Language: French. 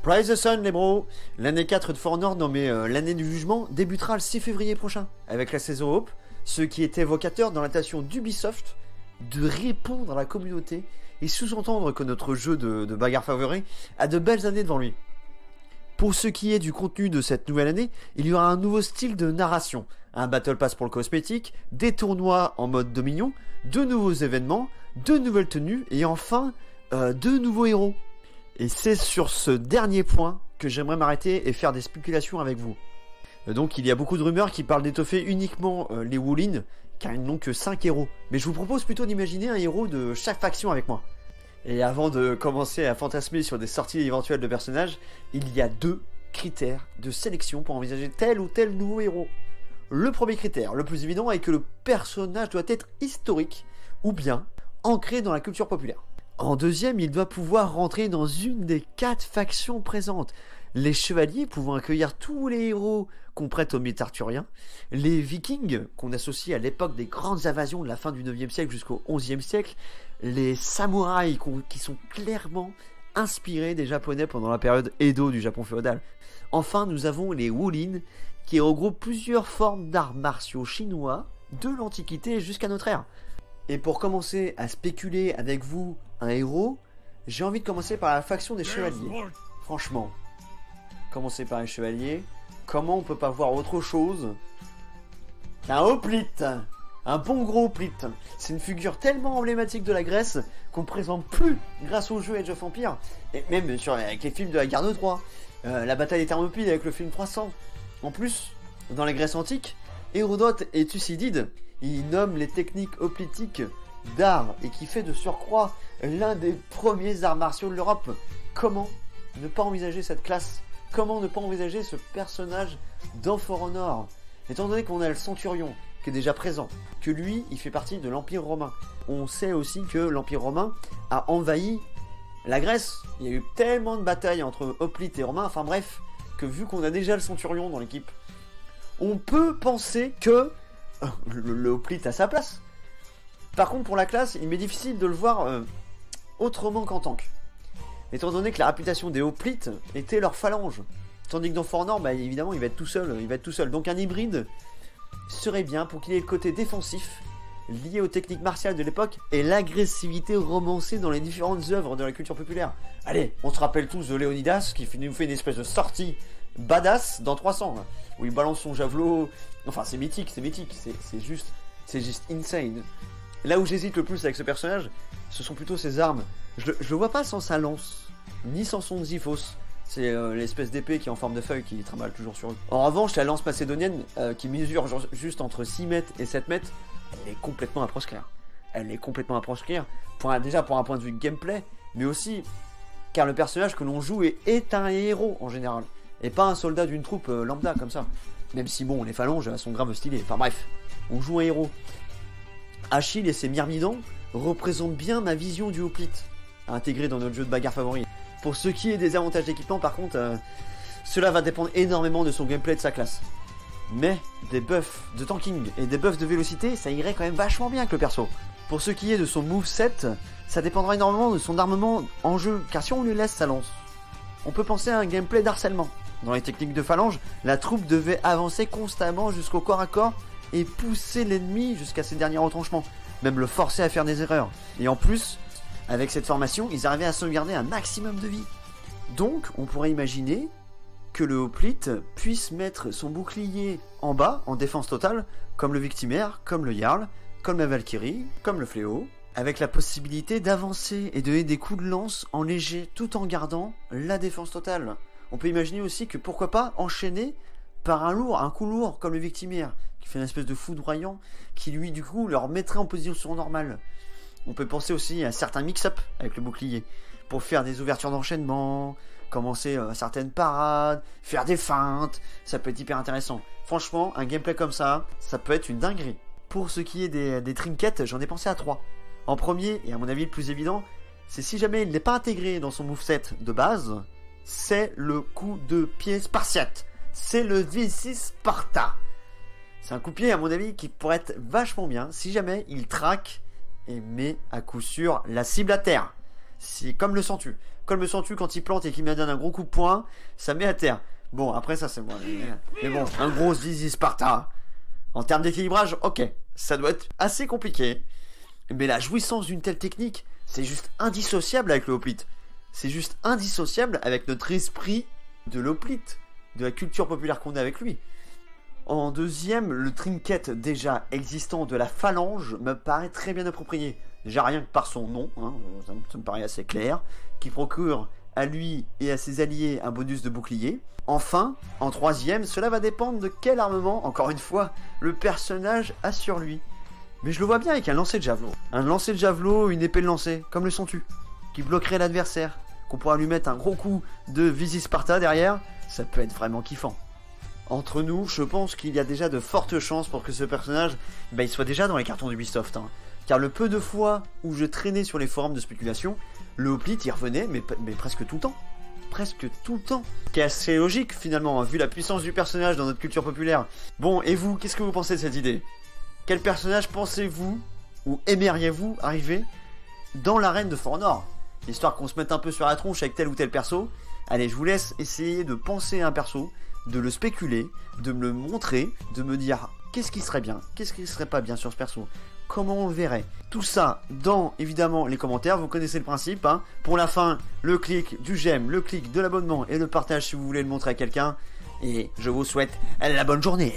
Praise the Sun les bros. L'année 4 de For Honor, non mais l'année du jugement, débutera le 6 février prochain, avec la saison Hope, ce qui était évocateur dans l'intention d'Ubisoft de répondre à la communauté et sous-entendre que notre jeu de bagarre favori a de belles années devant lui. Pour ce qui est du contenu de cette nouvelle année, il y aura un nouveau style de narration, un Battle Pass pour le cosmétique, des tournois en mode Dominion, de nouveaux événements, de nouvelles tenues et enfin, de nouveaux héros. Et c'est sur ce dernier point que j'aimerais m'arrêter et faire des spéculations avec vous. Donc il y a beaucoup de rumeurs qui parlent d'étoffer uniquement les Wolin, car ils n'ont que 5 héros. Mais je vous propose plutôt d'imaginer un héros de chaque faction avec moi. Et avant de commencer à fantasmer sur des sorties éventuelles de personnages, il y a 2 critères de sélection pour envisager tel ou tel nouveau héros. Le premier critère, le plus évident, est que le personnage doit être historique ou bien ancré dans la culture populaire. En deuxième, il doit pouvoir rentrer dans une des 4 factions présentes. Les chevaliers pouvant accueillir tous les héros qu'on prête au mythe arthurien, les vikings qu'on associe à l'époque des grandes invasions de la fin du 9e siècle jusqu'au 11e siècle, les samouraïs qui sont clairement inspirés des japonais pendant la période Edo du Japon féodal. Enfin, nous avons les Wolin qui regroupent plusieurs formes d'arts martiaux chinois de l'Antiquité jusqu'à notre ère. Et pour commencer à spéculer avec vous un héros, j'ai envie de commencer par la faction des chevaliers. Franchement, commencer par les chevaliers, comment on peut pas voir autre chose qu'un hoplite, un bon gros hoplite. C'est une figure tellement emblématique de la Grèce qu'on ne présente plus grâce au jeu Age of Empires, et même bien sûr avec les films de la guerre de Troie, la bataille des Thermopyles avec le film 300. En plus, dans la Grèce antique, Hérodote et Thucydide, ils nomment les techniques hoplitiques d'art et qui fait de surcroît l'un des premiers arts martiaux de l'Europe. Comment ne pas envisager cette classe? Comment ne pas envisager ce personnage dans For Honor? Étant donné qu'on a le Centurion qui est déjà présent, que lui, il fait partie de l'Empire romain. On sait aussi que l'Empire romain a envahi la Grèce. Il y a eu tellement de batailles entre hoplites et romains, enfin bref, que vu qu'on a déjà le Centurion dans l'équipe, on peut penser que le hoplite a sa place. Par contre, pour la classe, il m'est difficile de le voir autrement qu'en tank. Étant donné que la réputation des hoplites était leur phalange. Tandis que dans For Honor, bah, évidemment, il va être tout seul. Donc un hybride serait bien pour qu'il ait le côté défensif, lié aux techniques martiales de l'époque, et l'agressivité romancée dans les différentes œuvres de la culture populaire. Allez, on se rappelle tous de Léonidas, qui nous fait une espèce de sortie badass dans 300, là, où il balance son javelot. Enfin, c'est mythique, c'est juste insane. Là où j'hésite le plus avec ce personnage, ce sont plutôt ses armes. Je le vois pas sans sa lance, ni sans son Xiphos. C'est l'espèce d'épée qui est en forme de feuille qui trimballe toujours sur eux. En revanche, la lance macédonienne, qui mesure juste entre 6 mètres et 7 mètres, elle est complètement à proscrire. Déjà pour un point de vue gameplay, mais aussi car le personnage que l'on joue est un héros en général. Et pas un soldat d'une troupe lambda comme ça. Même si bon, les phalanges sont grave stylées. Enfin bref, on joue un héros. Achille et ses myrmidons représentent bien ma vision du hoplite, intégré dans notre jeu de bagarre favori. Pour ce qui est des avantages d'équipement, par contre, cela va dépendre énormément de son gameplay et de sa classe. Mais des buffs de tanking et des buffs de vélocité, ça irait quand même vachement bien avec le perso. Pour ce qui est de son moveset, ça dépendra énormément de son armement en jeu, car si on lui laisse sa lance, on peut penser à un gameplay d'harcèlement. Dans les techniques de phalange, la troupe devait avancer constamment jusqu'au corps à corps et pousser l'ennemi jusqu'à ses derniers retranchements, même le forcer à faire des erreurs. Et en plus, avec cette formation, ils arrivaient à sauvegarder un maximum de vie. Donc, on pourrait imaginer que le hoplite puisse mettre son bouclier en bas, en défense totale, comme le victimaire, comme le Jarl, comme la Valkyrie, comme le Fléau, avec la possibilité d'avancer et de donner des coups de lance en léger, tout en gardant la défense totale. On peut imaginer aussi que pourquoi pas enchaîner par un coup lourd comme le victimaire, qui fait une espèce de foudroyant, qui lui du coup leur mettrait en position normale. On peut penser aussi à certains mix-up avec le bouclier, pour faire des ouvertures d'enchaînement, commencer certaines parades, faire des feintes, ça peut être hyper intéressant. Franchement, un gameplay comme ça peut être une dinguerie. Pour ce qui est des trinkets, j'en ai pensé à 3. En premier, et à mon avis le plus évident, c'est si jamais il n'est pas intégré dans son moveset de base, c'est le coup de pied spartiate. C'est le V6 Sparta. C'est un coup de pied, à mon avis, qui pourrait être vachement bien si jamais il traque et met à coup sûr la cible à terre. C'est comme le sens-tu. Comme le sens-tu quand il plante et qu'il me donne un gros coup de poing, ça met à terre. Bon, après ça c'est moi. Mais bon, un gros Zizi Sparta. En termes d'équilibrage, ok, ça doit être assez compliqué. Mais la jouissance d'une telle technique, c'est juste indissociable avec le hoplite. C'est juste indissociable avec notre esprit de l'hoplite, de la culture populaire qu'on a avec lui. En deuxième, le trinket déjà existant de la phalange me paraît très bien approprié. Déjà rien que par son nom, hein, ça me paraît assez clair, qui procure à lui et à ses alliés un bonus de bouclier. Enfin, en troisième, cela va dépendre de quel armement, encore une fois, le personnage a sur lui. Mais je le vois bien avec un lancer de javelot. Un lancer de javelot, une épée de lancer, comme le sens-tu, qui bloquerait l'adversaire, qu'on pourra lui mettre un gros coup de Visi Sparta derrière, ça peut être vraiment kiffant. Entre nous, je pense qu'il y a déjà de fortes chances pour que ce personnage, il soit déjà dans les cartons d'Ubisoft. Hein. Car le peu de fois où je traînais sur les forums de spéculation, le hoplite y revenait, mais presque tout le temps. Presque tout le temps. Ce qui est assez logique finalement, vu la puissance du personnage dans notre culture populaire. Bon, et vous, qu'est-ce que vous pensez de cette idée? Quel personnage pensez-vous, ou aimeriez-vous arriver dans l'arène de For Honor? Histoire qu'on se mette un peu sur la tronche avec tel ou tel perso. Allez, je vous laisse essayer de penser à un perso, de le spéculer, de me le montrer, de me dire qu'est-ce qui serait bien, qu'est-ce qui serait pas bien sur ce perso, comment on le verrait. Tout ça dans, évidemment, les commentaires, vous connaissez le principe. Hein. Pour la fin, le clic du j'aime, le clic de l'abonnement et le partage si vous voulez le montrer à quelqu'un. Et je vous souhaite la bonne journée.